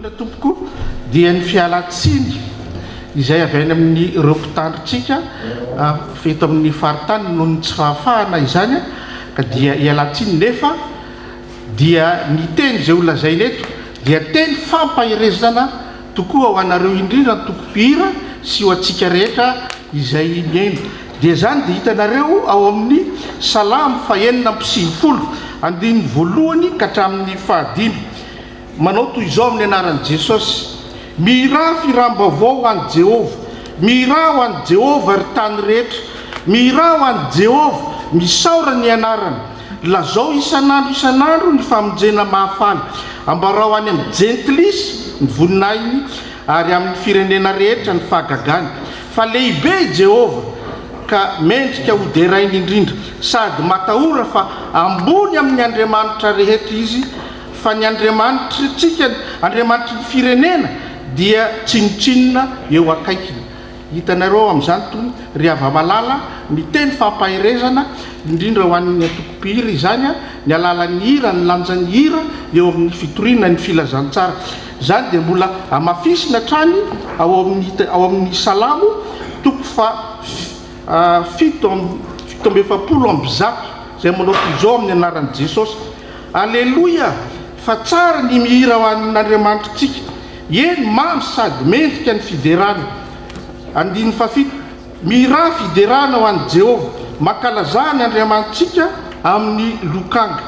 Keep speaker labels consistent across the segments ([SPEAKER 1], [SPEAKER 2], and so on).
[SPEAKER 1] indrindra tompoko dia ny fialatsiny izay avy any amin'ny ireo mpitandritsika feto amin'ny faritany noho ny tsy fahafahana izany ka dia ialatsiny nefa dia ny teny izay olazainy eto dia teny fampahirezana tokoa ho anareo indrindra ny tompom-pihira sy ho antsika rehetra izay miaino dia zany dia hitanareo ao amin'ny salamo fahenina amby 90 andiny voalohany ka hatramin'ny 15 manao toy izao amin'ny anaran'i Jesosy: mihira firambavao ho an'i Jehova, mihira ho an'i Jehova ry tany rehetra, mihira ho an'i Jehova, misaora ny anarany, lazao isan'andro ny famonjena mahafaly, ambarao any amin'ny jentilisy ny voninahiny ary amin'ny firenena rehetra ny fahagagany. Fa lehibe Jehova ka mendrika ho derainy indrindra, sady matahora fa ambony amin'ny Andriamanitra rehetra izy, fa ny Andriamanitritsika, Andriamanitry ny firenena dia tsinotsinona eo akaikiny. Hitanareo amin'izany toy ry hava-malala miteny fampahirezana indrindra ho an'ny tokom-pihira izany ny alalan'ny hira, ny lanjan'ny hira eo amin'ny fitoriana ny filazantsara. Zany dia mbola amafisina trany ao amin'ny salamo toko fa 770 zay manao toy izao amin'ny anaran'i Jesosy: aleloia, fa tsara ny mihira ho an'Andriamanitritsika, eny mamy sady mendrika ny fiderana. Andiny fafito: mihira fiderana ho an'i Jehova, mankalaza ny Andriamanitsika amin'ny lokanga.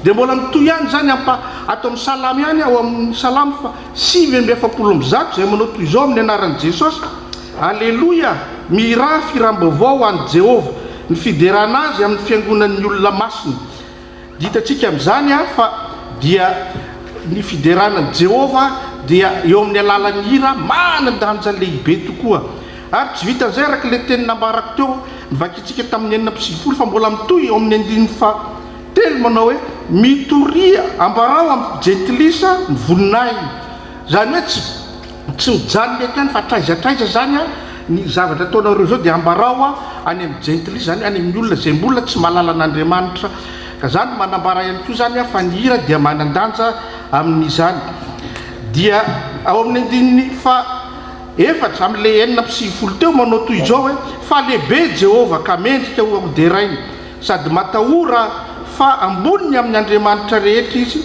[SPEAKER 1] Dia mbola mitoy ihany zany ato amin'ny salamo ihany, ao amin'ny salamo fa 770 zay manao toy izao amin'ny anaran'i Jesosy: aleloia, mihira firambavao ho an'i Jehova, ny fiderana azy amin'ny fiangonan'ny olona masina. Ditantsika amin'izany fa dia ny fideranan'i Jehova dia eo amin'ny alalan'ny hira manan-danja lehibe tokoa. Ary tsy vitan'izay araka le teny nambarako teo nivakitsika tamin'ny 9:90 fa mbola mitoy eo amin'ny 9:3 manao hoe: mitoria ambarao amin'ny jentilisa ny voninahiny. Zany hoe tsy mijanona eto ihany fa traizatraiza zany ny zavatra ataonareo zao dia ambarao any amin'ny jentilisa, zany any amin'ny olona zay mbola tsy mahalala an'Andriamanitra. Ka zany manambara ihany koa zany fa ny hira dia manan-danja amin'izany. Dia ao amin'ny andininy fa 4 amin'le 9:90 teo manao toy izao hoe: fa lehibe Jehova ka mendrika ho derainy, sady matahora fa amboniny amin'ny Andriamanitra rehetra izy,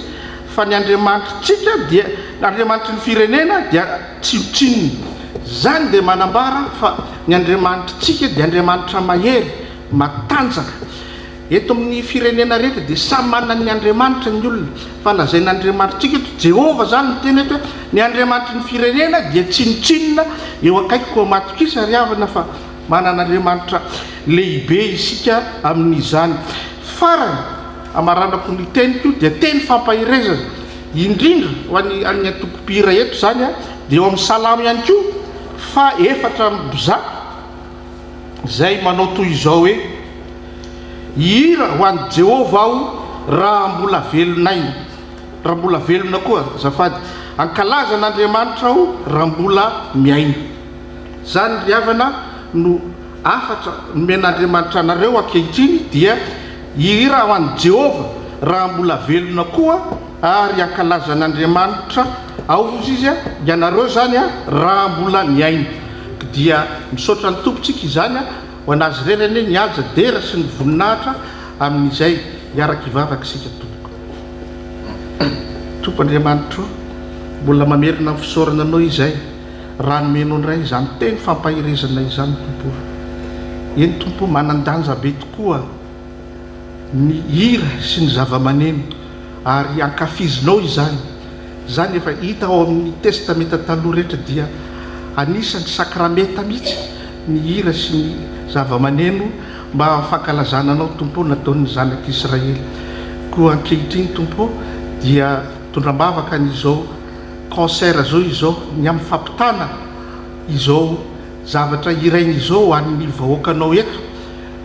[SPEAKER 1] fa ny Andriamanitritsika dia Andriamanitry ny firenena dia tsinotsinony. Zany dia manambara fa ny Andriamanitritsika dia Andriamanitra mahery, matanjaka. Eto amin'ny firenena rehetra dia samy manana ny Andriamanitra ny olona, fa lazain'Andriamantritsika eto Jehova zany ny teny eto, ny Andriamanitry ny firenena dia tsinotsinona eo akaikiko matokisa ry havana fa manan'Andriamanitra lehibe isika amin'izany. Farany amaranako ny teny koa dia teny fampahirezana indrindra ho an'ny tokom-pihira eto zany dia eo amin'ny salamo ihany koa fa 4 zay manao toy izao hoe: hira ho an'i Jehova aho raha mbola velonaina. Raha mbola velona koa zafady, ankalaza n'Andriamanitra aho raha mbola miaina. Zany ry havana no afatra nomen'Andriamanitra anareo ankehitriny dia hira ho an'i Jehova raha mbola velona koa ary ankalaza n'Andriamanitra ao izy ianareo zany raha mbola miaina. Dia misaotra ny tompontsika izany ho anazy rerany ny haja dera sy ny voninahitra amin'izay hiaraka hivavaka isika tompoko. Tompo Andriamanitra, mbola mamerina amin'ny fisaorana anao izay raha nomenao indray izany teny fampahirezana izany tompo. Eny tompo, manan-danja be tokoa ny hira sy ny zava-maneno ary ankafizinao izany. Zany efa hita ao amin'ny testamenta taloha rehetra dia anisan'ny sakramenta mihitsy ny hira sy ny zava-maneno mba fankalazana anao tompo nataon'ny zanak'Israely. Koa ankehitriny tompo dia tondram-bavaka n'izao concert zao izao ny amin'ny fampitana izao zavatra irainy izao ho an'ny vahoakanao eto,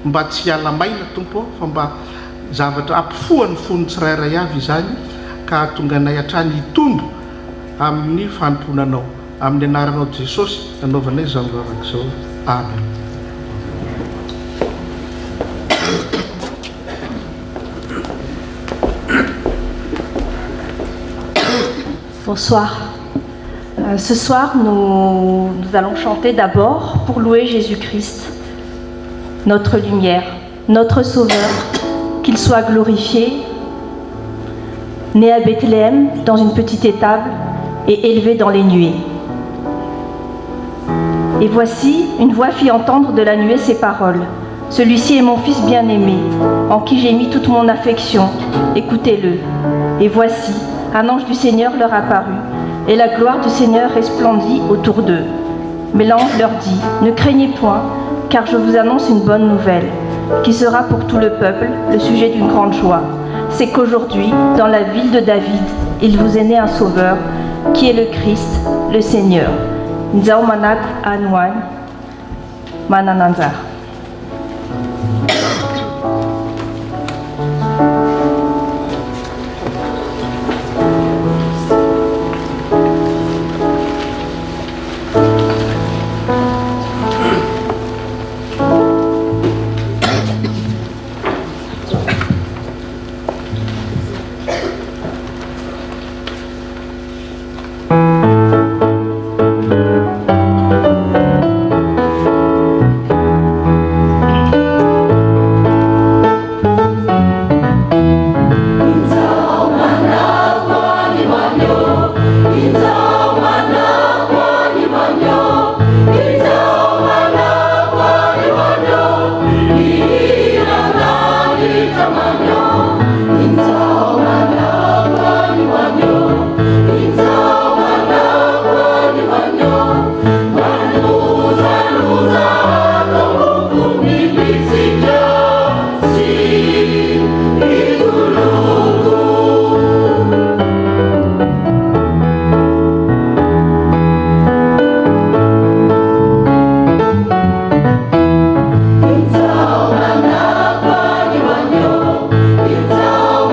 [SPEAKER 1] mba tsy alamaina tompo fa mba zavatra ampifoan'ny fony tsirairay avy izany ka tonga anay hatrany hitombo amin'ny fanomponanao. Amin'ny anaranao Jesosy anaovanay izany vavaka izao. Amen.
[SPEAKER 2] Bonsoir. Ce soir, nous allons chanter d'abord pour louer Jésus-Christ, notre lumière, notre Sauveur, qu'il soit glorifié, né à Bethléem dans une petite étable et élevé dans les nuées. Et voici, une voix fit entendre de la nuée ces paroles. Celui-ci est mon fils bien-aimé, en qui j'ai mis toute mon affection. Écoutez-le. Et voici, un ange du Seigneur leur apparut, et la gloire du Seigneur resplendit autour d'eux. Mais l'ange leur dit, ne craignez point, car je vous annonce une bonne nouvelle, qui sera pour tout le peuple le sujet d'une grande joie. C'est qu'aujourd'hui, dans la ville de David, il vous est né un sauveur, qui est le Christ, le Seigneur. Nzaumanak Anwan Manananzar.
[SPEAKER 3] It's all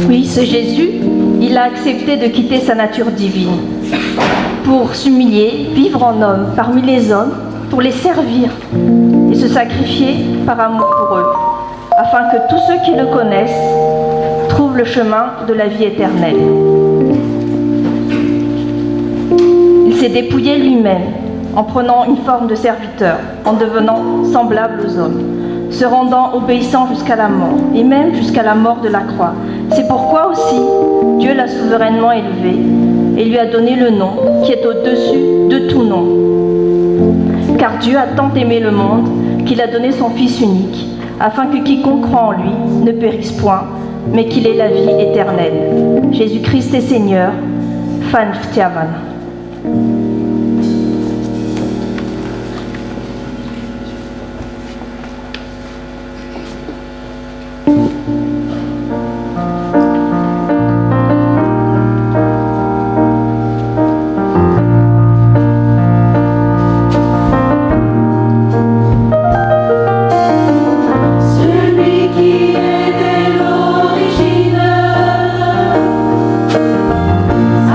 [SPEAKER 2] Oui, ce Jésus, il a accepté de quitter sa nature divine pour s'humilier, vivre en homme parmi les hommes, pour les servir et se sacrifier par amour pour eux, afin que tous ceux qui le connaissent trouvent le chemin de la vie éternelle. Il s'est dépouillé lui-même en prenant une forme de serviteur, en devenant semblable aux hommes, se rendant obéissant jusqu'à la mort, et même jusqu'à la mort de la croix. C'est pourquoi aussi Dieu l'a souverainement élevé et lui a donné le nom qui est au-dessus de tout nom. Car Dieu a tant aimé le monde qu'il a donné son Fils unique, afin que quiconque croit en lui ne périsse point, mais qu'il ait la vie éternelle. Jésus-Christ est Seigneur. Fan Ftiavan.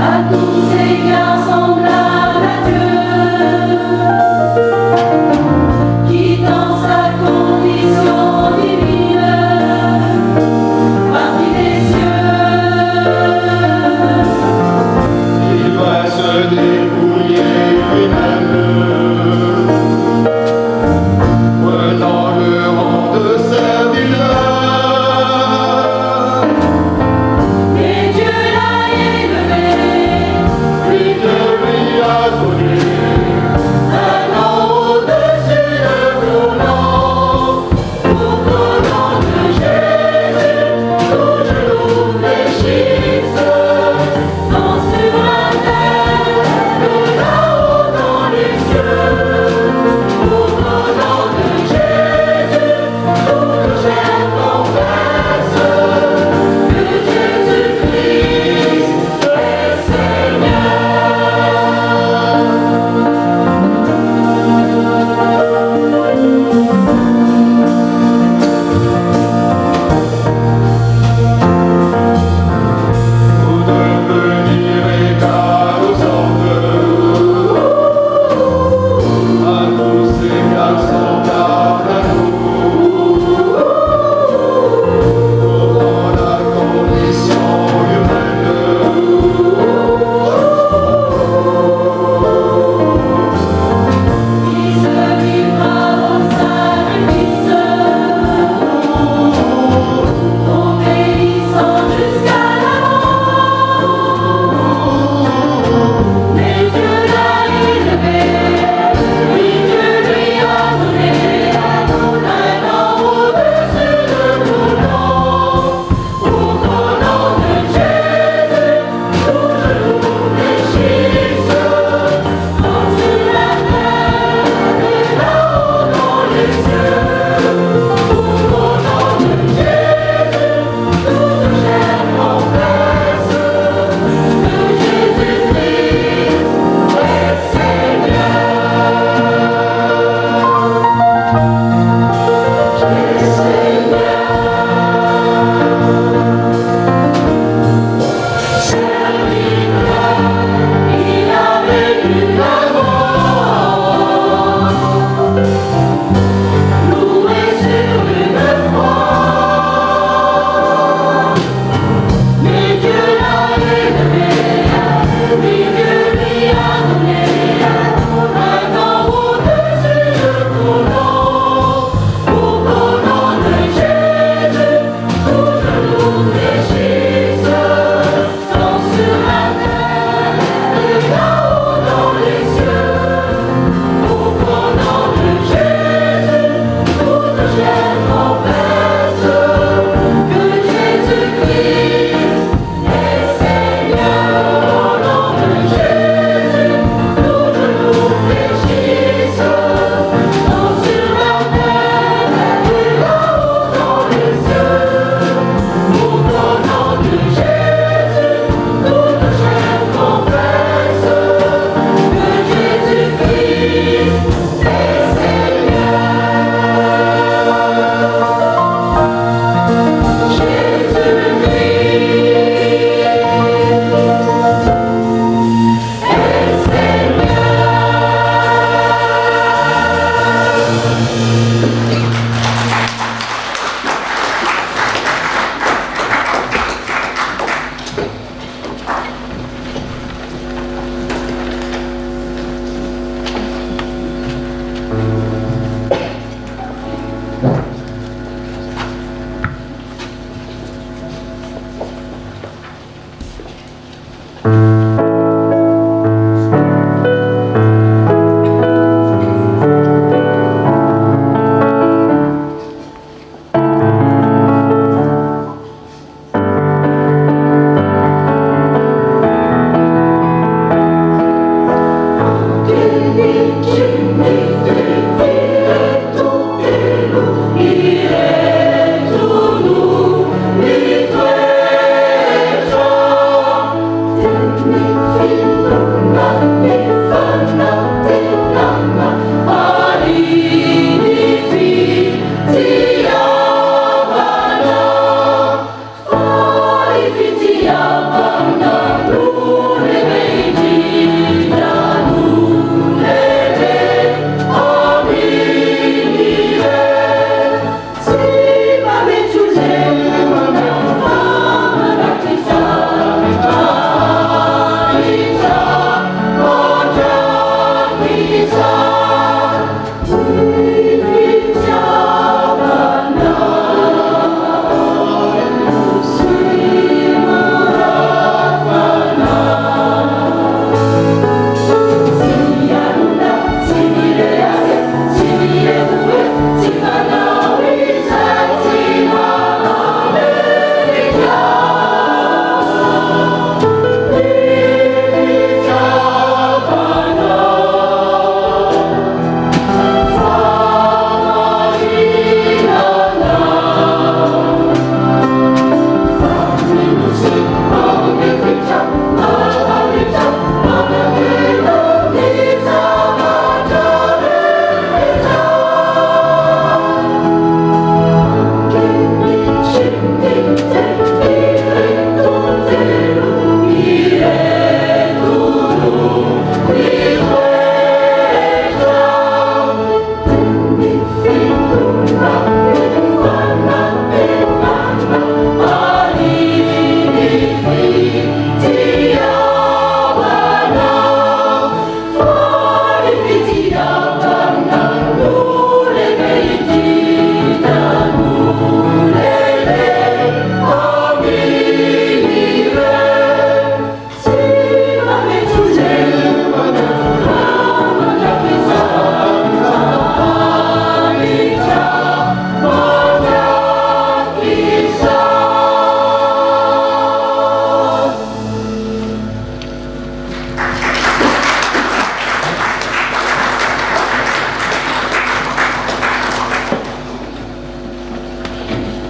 [SPEAKER 3] À tous égards semblable.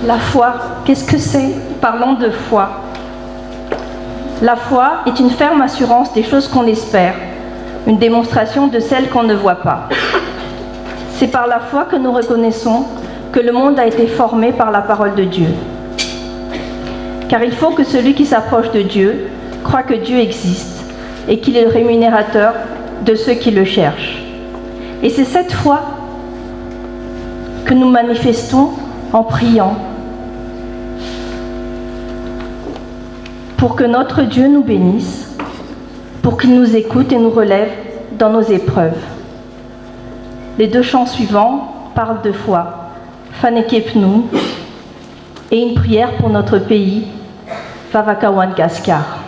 [SPEAKER 2] La foi, qu'est-ce que c'est? Parlons de foi. La foi est une ferme assurance des choses qu'on espère, une démonstration de celles qu'on ne voit pas. C'est par la foi que nous reconnaissons que le monde a été formé par la parole de Dieu. Car il faut que celui qui s'approche de Dieu croit que Dieu existe et qu'il est le rémunérateur de ceux qui le cherchent. Et c'est cette foi que nous manifestons en priant pour que notre Dieu nous bénisse, pour qu'il nous écoute et nous relève dans nos épreuves. Les deux chants suivants parlent de foi, Fanekepnu, et une prière pour notre pays, Vavakawan Gaskar.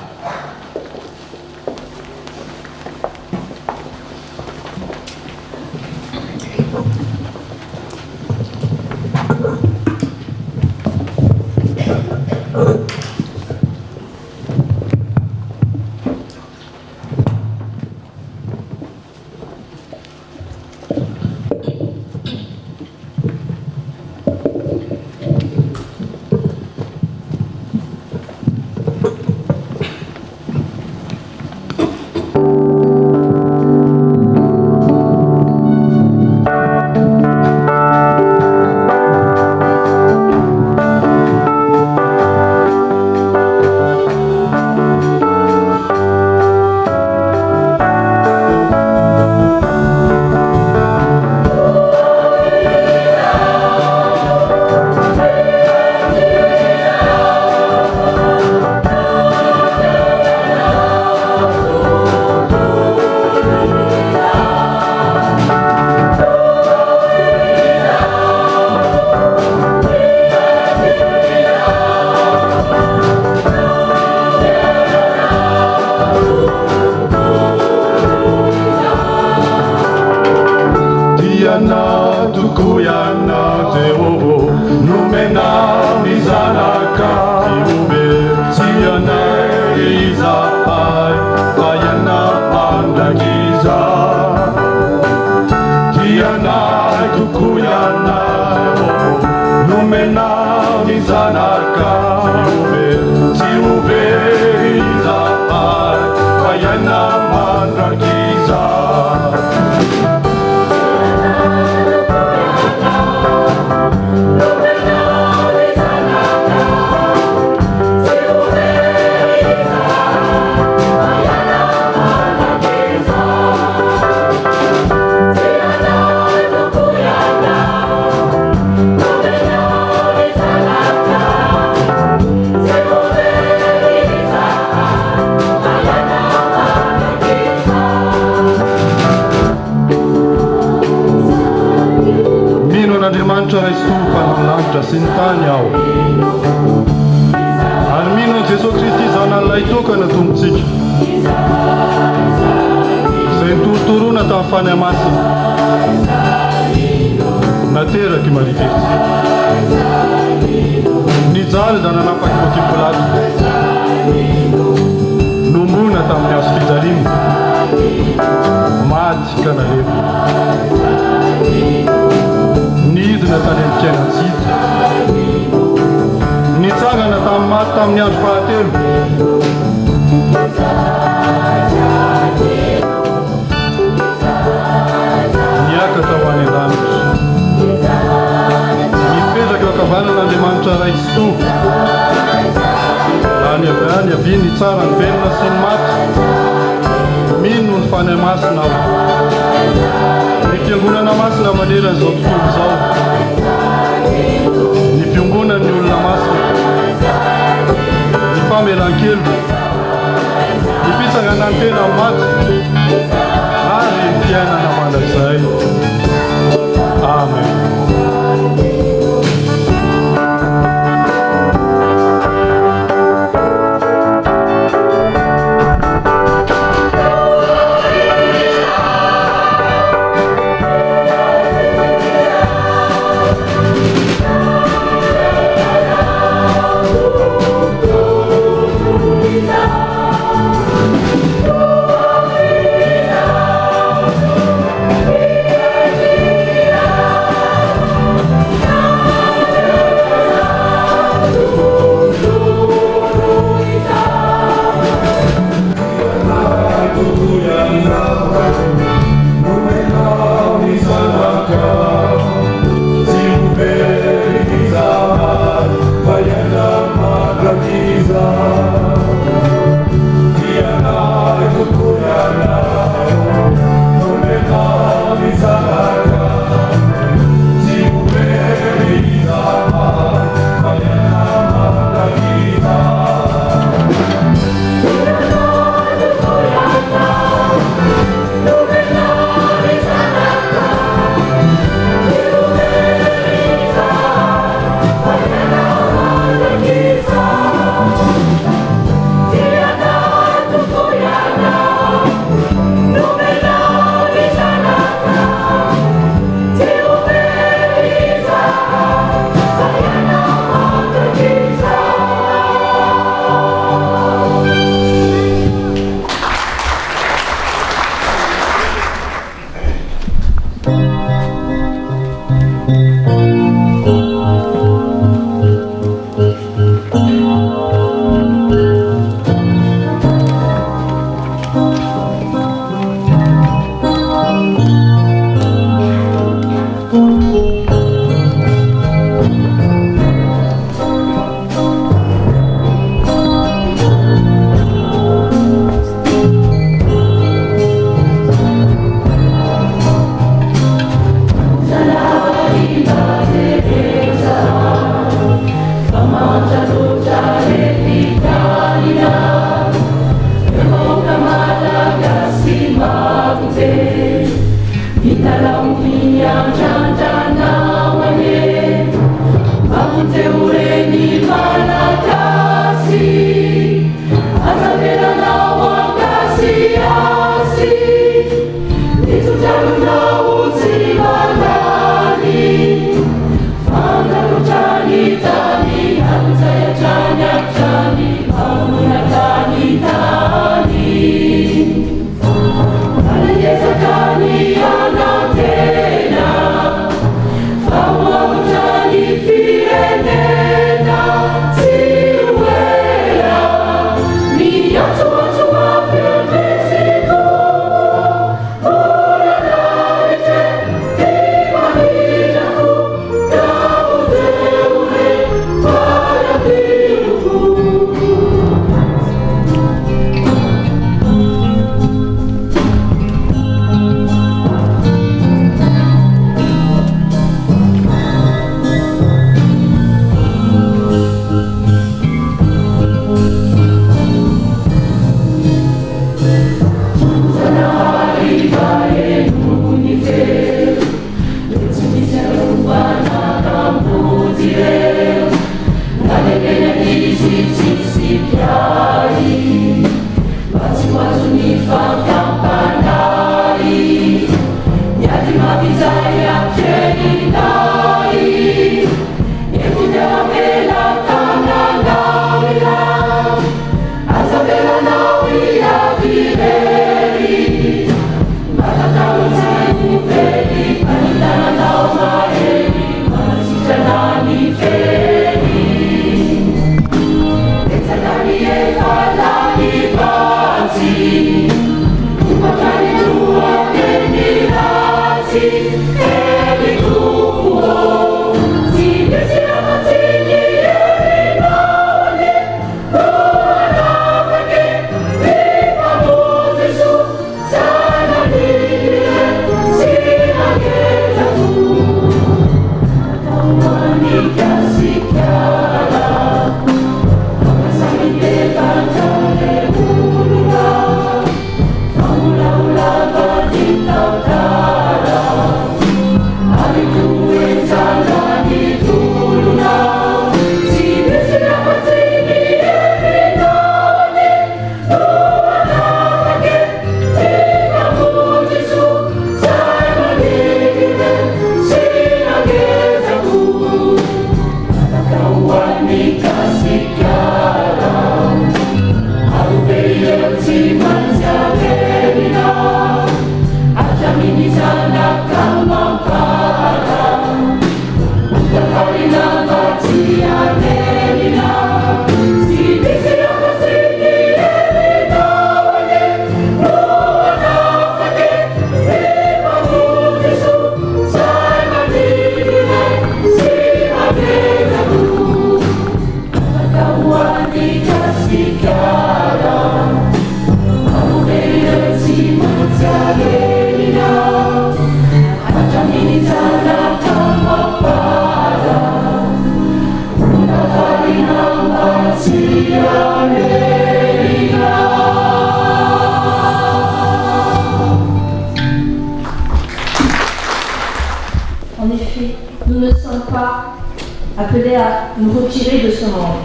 [SPEAKER 2] appelés à nous retirer de ce monde.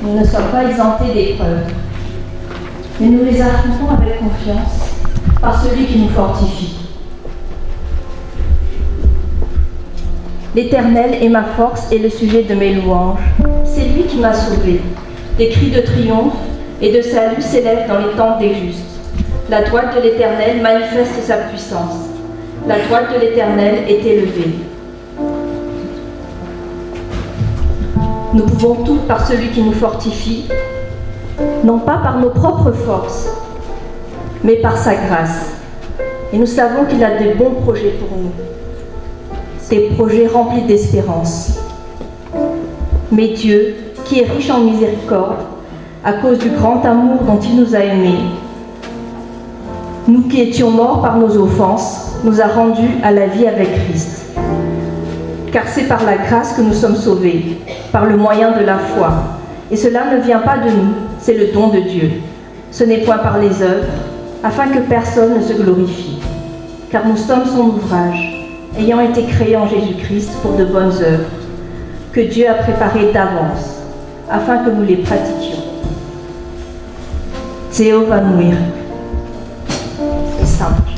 [SPEAKER 2] Nous ne sommes pas exemptés d'épreuves, mais nous les affrontons avec confiance par celui qui nous fortifie. L'Éternel est ma force et le sujet de mes louanges. C'est lui qui m'a sauvé. Des cris de triomphe et de salut s'élèvent dans les tentes des justes. La droite de l'Éternel manifeste sa puissance. La droite de l'Éternel est élevée. Nous pouvons tout par celui qui nous fortifie, non pas par nos propres forces, mais par sa grâce. Et nous savons qu'il a de bons projets pour nous, des projets remplis d'espérance. Mais Dieu, qui est riche en miséricorde, à cause du grand amour dont il nous a aimés, nous qui étions morts par nos offenses, nous a rendus à la vie avec Christ. Car c'est par la grâce que nous sommes sauvés, par le moyen de la foi. Et cela ne vient pas de nous, c'est le don de Dieu. Ce n'est point par les œuvres, afin que personne ne se glorifie. Car nous sommes son ouvrage, ayant été créés en Jésus-Christ pour de bonnes œuvres, que Dieu a préparées d'avance, afin que nous les pratiquions. Théo va mourir. C'est simple.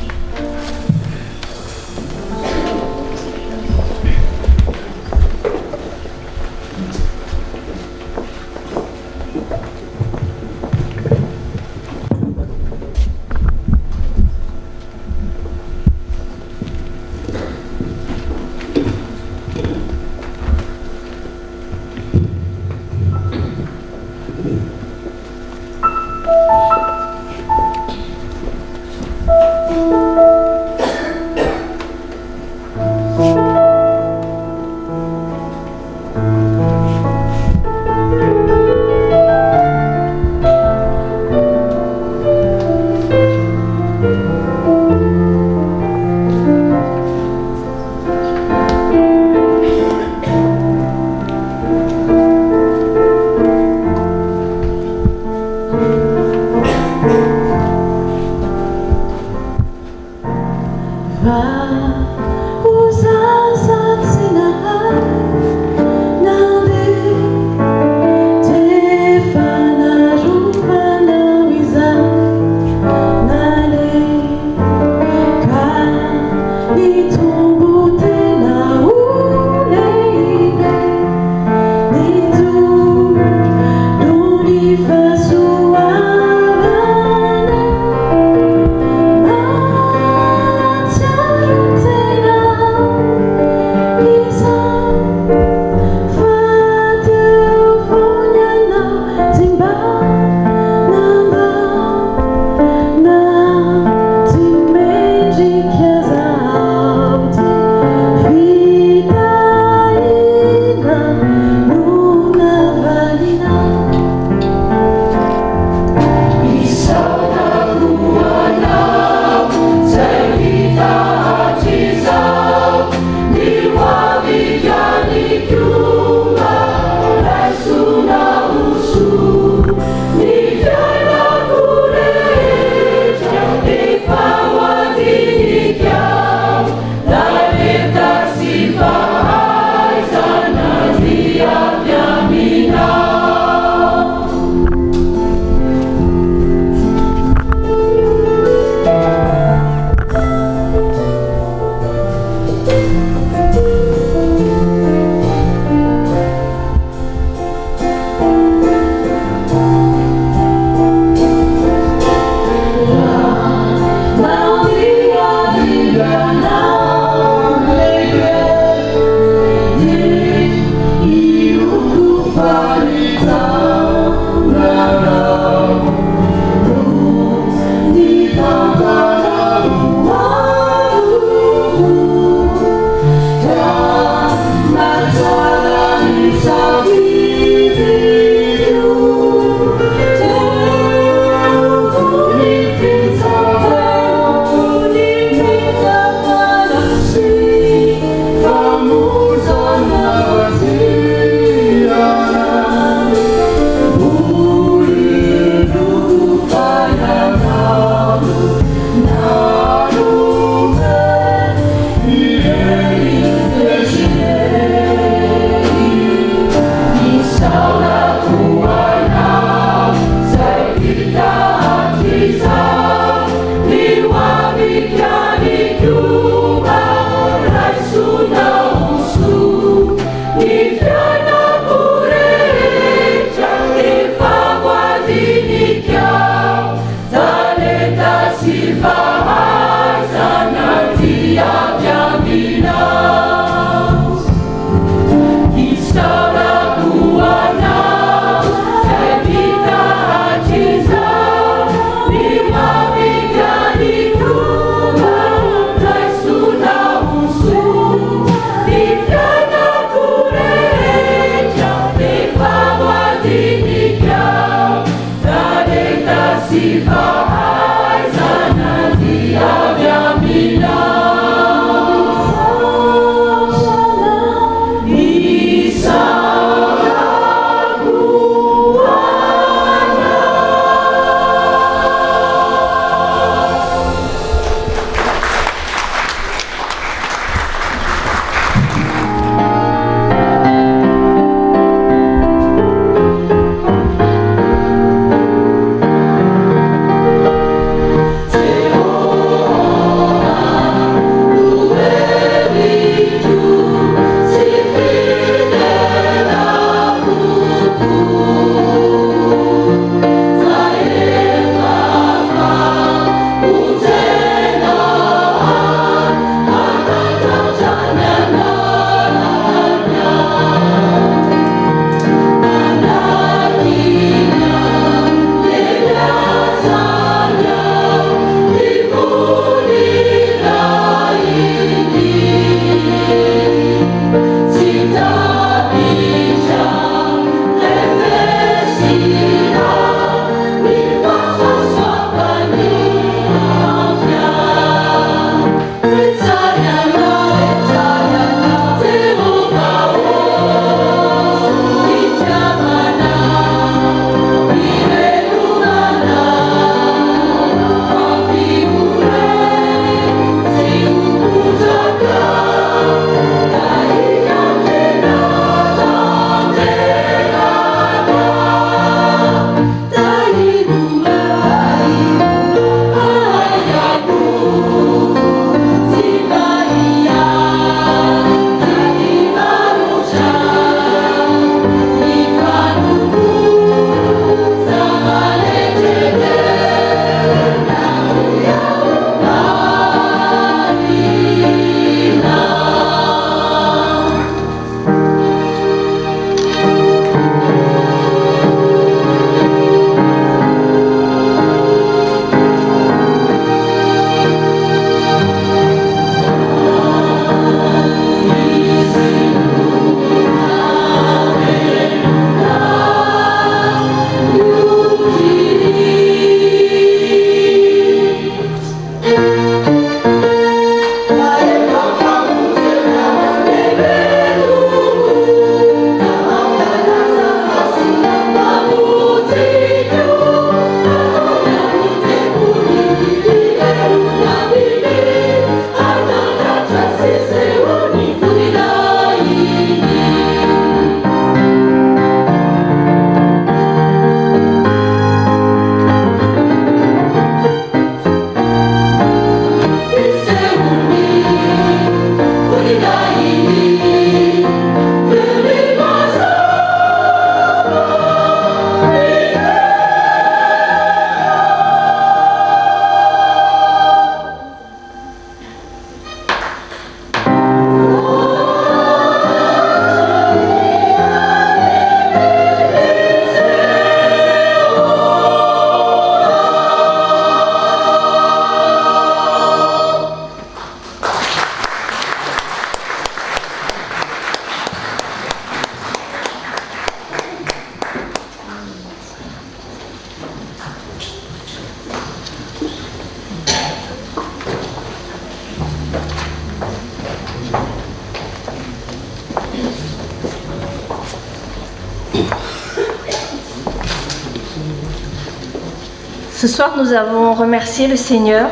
[SPEAKER 2] Ce soir, nous avons remercié le Seigneur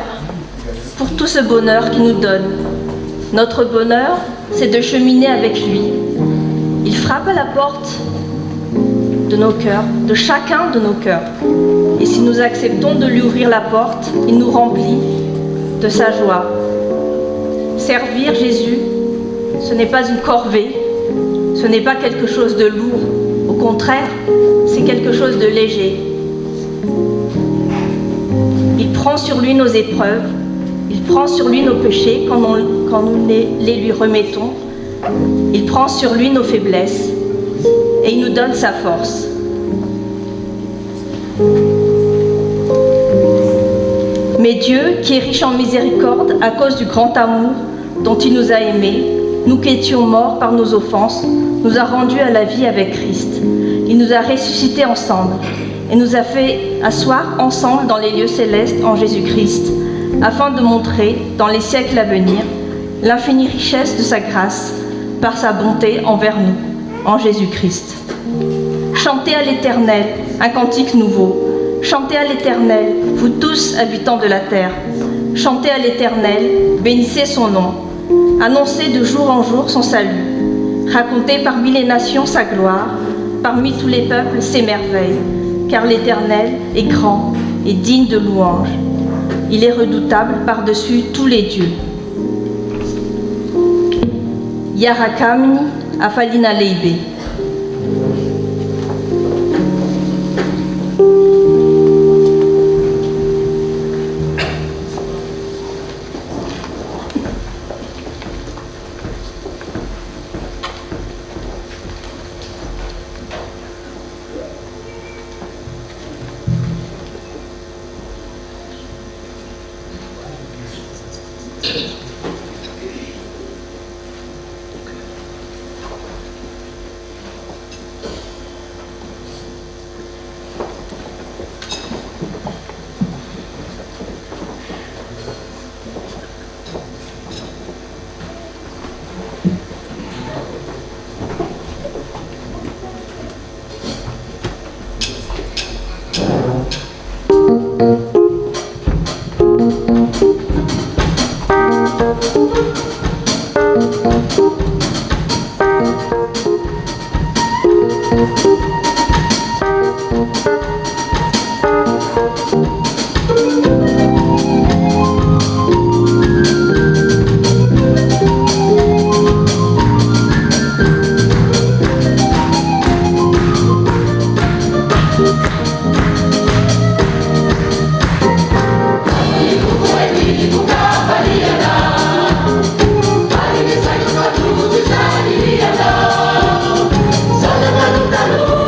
[SPEAKER 2] pour tout ce bonheur qu'il nous donne. Notre bonheur, c'est de cheminer avec lui. Il frappe à la porte de nos cœurs, de chacun de nos cœurs. Et si nous acceptons de lui ouvrir la porte, il nous remplit de sa joie. Servir Jésus, ce n'est pas une corvée, ce n'est pas quelque chose de lourd. Au contraire, c'est quelque chose de léger. Il prend sur lui nos épreuves, il prend sur lui nos péchés quand nous les lui remettons. Il prend sur lui nos faiblesses et il nous donne sa force. Mais Dieu, qui est riche en miséricorde à cause du grand amour dont il nous a aimés, nous qui étions morts par nos offenses, nous a rendus à la vie avec Christ. Il nous a ressuscités ensemble et nous a fait asseoir ensemble dans les lieux célestes en Jésus-Christ, afin de montrer, dans les siècles à venir, l'infinie richesse de sa grâce par sa bonté envers nous, en Jésus-Christ. Chantez à l'Éternel un cantique nouveau. Chantez à l'Éternel, vous tous habitants de la terre. Chantez à l'Éternel, bénissez son nom. Annoncez de jour en jour son salut. Racontez parmi les nations sa gloire, parmi tous les peuples ses merveilles. Car l'Éternel est grand et digne de louange. Il est redoutable par-dessus tous les dieux. Yarakamni Afalina Leibe.
[SPEAKER 3] Saludos.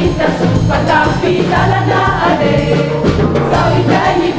[SPEAKER 3] Kita suka tapi dalam ada, sawi jadi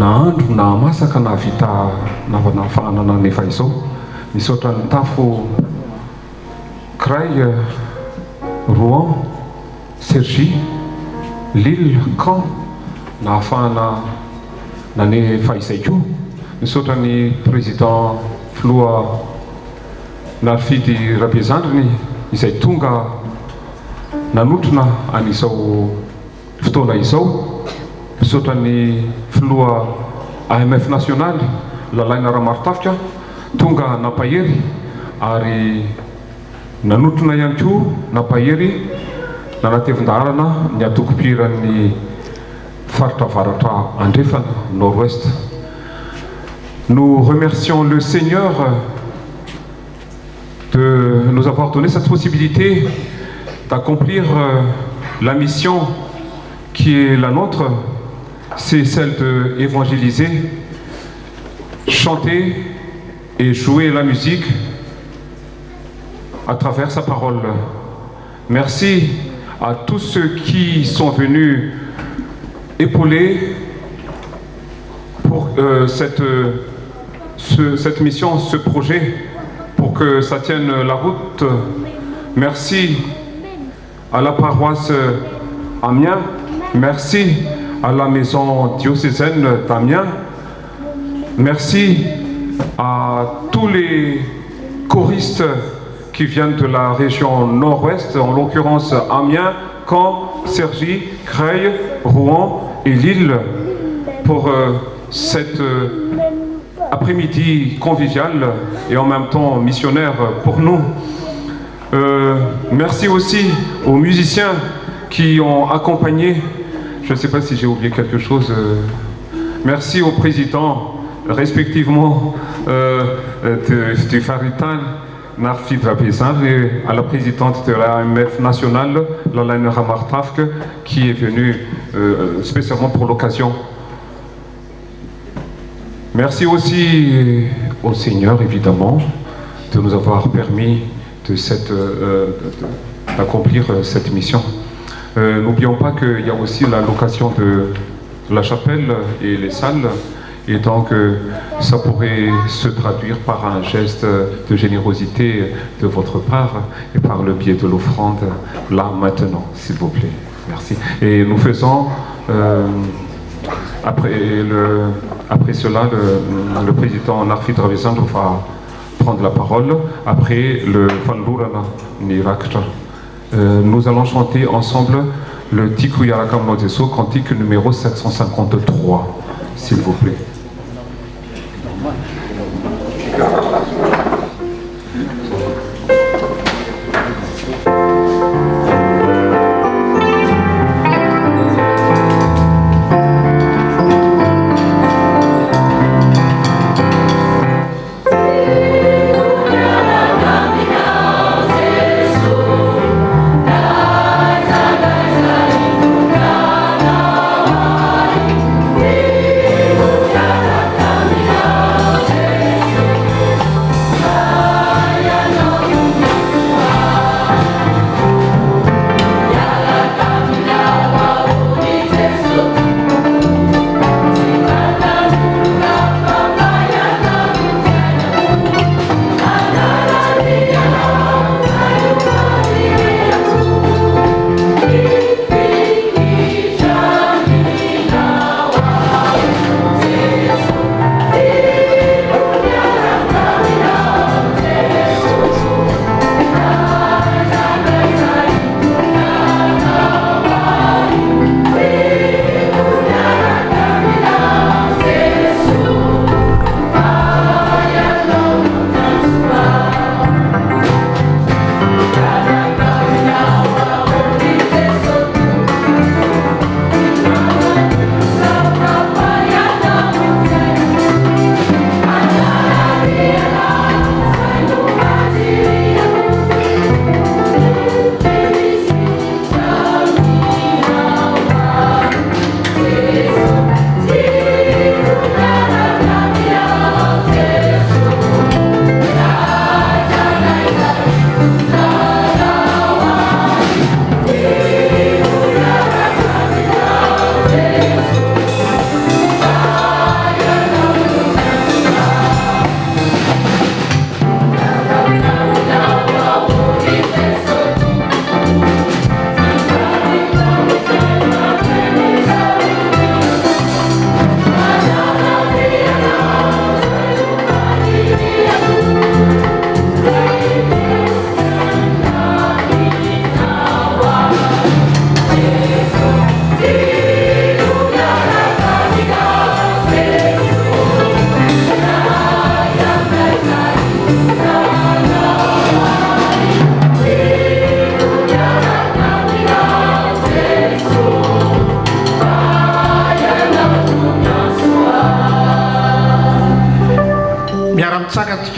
[SPEAKER 3] na andro na masaka na vita na fahanana nefa izao misaotra ny tafo Creil, Rouen, Cergy, Lille, Caen na ahafahana nanefa izay koa misaotra ny président filoha Narfidy Rabeazandriny izay tonga nanotrona an'izao fotoana izao misaotra ny filoha AMF national Lalaina Ramarotafika tonga napahery ary nanotrona ihany koa napahery nanatevin-daharana ny atokom-piran'ny faritra avaratra andrefana nord-ouest. Nous remercions le Seigneur de nous avoir donné cette possibilité d'accomplir la mission qui est la nôtre, c'est celle d'évangéliser, chanter et jouer la musique à travers sa parole. Merci à tous ceux qui sont venus épauler pour cette mission, ce projet, pour que ça tienne la route. Merci à la paroisse Amiens, merci à la maison diocésaine d'Amiens, merci à tous les choristes qui viennent de la région nord-ouest, en l'occurrence Amiens, Caen, Cergy, Creil, Rouen et Lille, pour cet après-midi convivial et en même temps missionnaire pour nous. Merci aussi aux musiciens qui ont accompagné. Je ne sais pas si j'ai oublié quelque chose. Merci au président, respectivement, du Faritan, Narfidy Rabeazandriny, et à la présidente de l'AMF nationale, Lalaina Ramarotafika, qui est venue spécialement pour l'occasion. Merci aussi au Seigneur, évidemment, de nous avoir permis d'accomplir cette mission. N'oublions pas qu'il y a aussi la location de la chapelle et les salles, et donc ça pourrait se traduire par un geste de générosité de votre part et par le biais de l'offrande là maintenant, s'il vous plaît. Merci. Et nous faisons après cela, le président Narfidy Rabeazandriny va prendre la parole. Après le Fandourana Niraktra. Nous allons chanter ensemble le Tiku Yarakam Nodeso, cantique numéro 753, s'il vous plaît.
[SPEAKER 4] Yeah.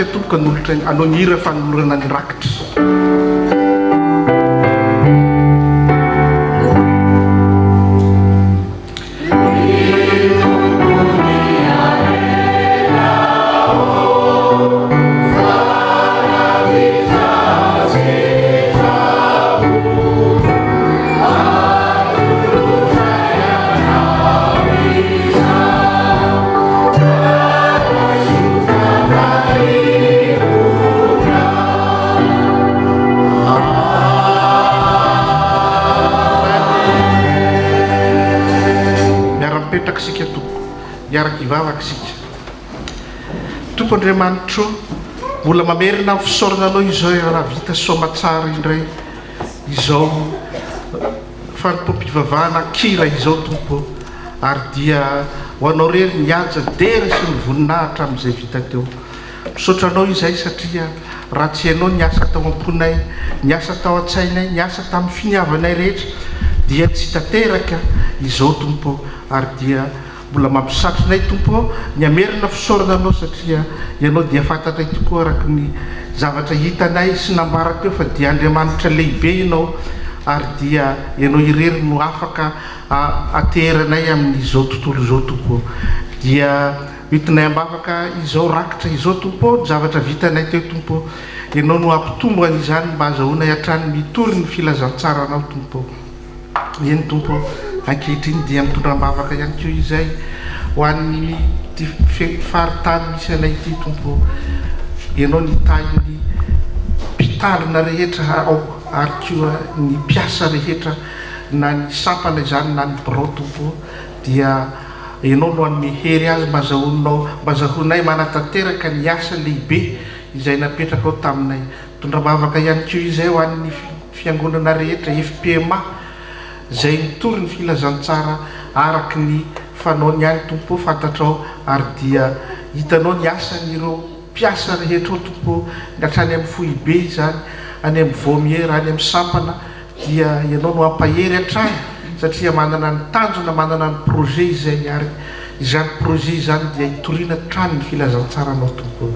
[SPEAKER 1] sika tomboka nolotra anao ny hira fanolorana ny rakitra. Sika tompo miaraka ivavaka sika tompo Andriamanitra mbola mamerina fisaorana anao izao raha vita somatsara indray izao fanompoam-pivavahana kira izao tompo ary dia ho anao rery nihaja dery sy ny voninahitra amin'izay vita teo misaotra anao izay satria raha tsy hainao niasa tao am-ponay niasa tao an-tsainay niasa tamin'ny finiavanay rehetra dia tsy tanteraka izao tompo ary dia mbola mampisatrinay tompo ny amerina fisaorana anao satria ianao dia fantatray tokoa araka ny zavatra hitanay sy nambarako eo fa dia Andriamanitra lehibe ianao ary dia ianao irery no afaka ateranay amin'izao tontolo izao tompo dia hitinay ambavaka izao rakitra izao tompo zavatra vitanay teo tompo ianao no ampitombo an'izany mba azahoanay hatrany mitory ny filazantsara anao tompo eny tompo ankehitriny dia mitondra ambavaka ihany koa izay ho an'ny faritany misy anay ity tompo ianao ny tainy mpitalina rehetra ao ary koa ny mpiasa rehetra na ny sampana izany na ny birao tompo dia ianao no an'ny hery azy mba azahoanay manatanteraka ny asa lehibe izay napetraka ao taminay mitondra ambavaka ihany koa izay ho an'ny fiangonana rehetra FPMA zay mitory ny filazantsara araky ny fanaony ihany tompo fantatrao ary dia hitanao ny asan'ireo mpiasa rehetra ao tompo hatrany amin'ny fohibe izany any amin'ny vomiera any amin'ny sampana dia ianao no ampahery hatrany satria manana ny tanjona manana ny projet izay ary izany projet izany dia hitoriana trany ny filazantsara anao tompo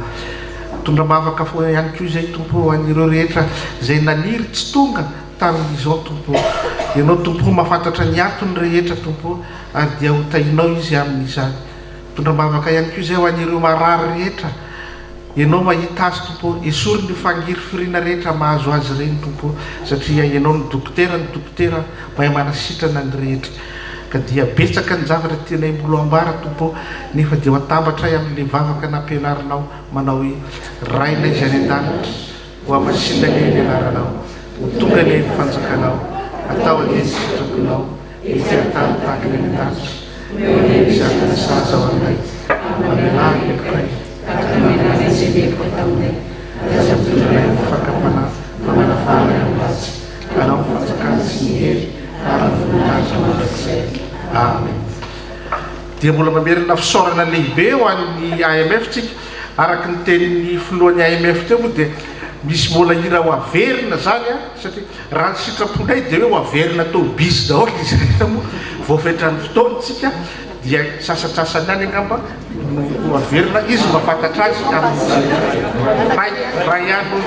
[SPEAKER 1] mitondra mavaka fo ihany koa izay tompo an'ireo rehetra zay naniry tsy tonga tamin'izao tompo ianao tompo mahafantatra ny antony rehetra tompo ary dia hotainao izy amin'izany mitondra mavaka ihany koa izay ho an'ireo marary rehetra ianao mahita azy tompo esory ny fangiry firiana rehetra mahazo azy reny tompo satria ianao ny dokotera mahay manasitrana ny rehetra ka dia betsaka ny zavatra tenay mbola ambara tompo nefa dia ho atambatra amin'le vavaka nampianarinao manao hoe raina izy any an-danitra ho amasinany ny anaranao ho tonga ny fanjakanao atao any sitrakonao ityatany tahaka ny an-danitra izany saza ao anay amelany lekray azamitondranay mifakapana mamanafana azy anao fanjakany sy ny hery ary voninahitra mandrakizay amen dia mbola mamerina fisaorana lehibe ho an'ny AMF tsika araky ny tenin'ny filohan'ny AMF teo moa dia misy mbola hira ho averina zany satria raha ny sitraponay dia hoe ho averina tao bisy daholo izy rehetra moa voafetrany fotoanytsika dia sasatsasany any angamba ho averina izy mba fantatra azy amin'ny raha ihany hoy